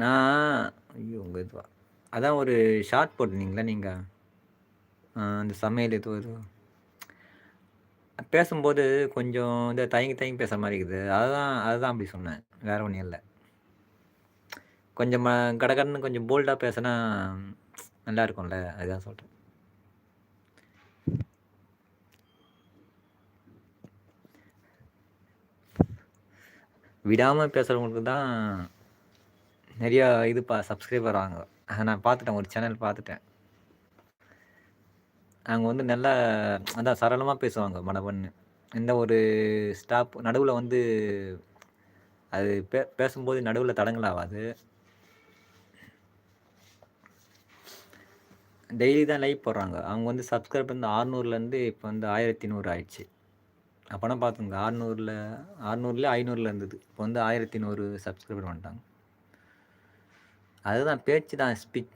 நான் ஐயோ! உங்க இதுவா அதான் ஒரு ஷார்ட் போட்டிருந்தீங்களா நீங்க? அந்த சமையல் ஏதோ பேசும்போது கொஞ்சம் தயங்கி தயங்கி பேசுற மாரி இருக்குது. அதுதான் அதுதான் அப்படி சொன்னேன். வேற ஒண்ணும் இல்ல. கொஞ்சம் கடகடன்னு கொஞ்சம் போல்டா பேசுனா நல்லா இருக்கும்ல. அதுதான் சொல்றேன். விடாம பேசுறவங்களுக்கு தான் நெறையா சப்ஸ்கிரைபர் வாங்க. நான் பார்த்துட்டேன். ஒரு சேனல் பார்த்துட்டேன். அவங்க நல்லா அதான் சரளமா பேசுவாங்க மடமன்னு. எந்த ஒரு நடுவுல அது பேசும்போது நடுவுல தடங்கல் ஆவாது. டெய்லி தான் லைவ் போடுறாங்க. அவங்க சப்ஸ்கிரைப் 600லேருந்து இப்ப 1100 ஆயிடுச்சு. அப்பன்னா பார்த்துக்கங்க 600ல 500ல இருந்தது. இப்ப 1100 சப்ஸ்கிரைபர் வந்துட்டாங்க. அதுதான் பேச்சு தான் ஸ்பீச்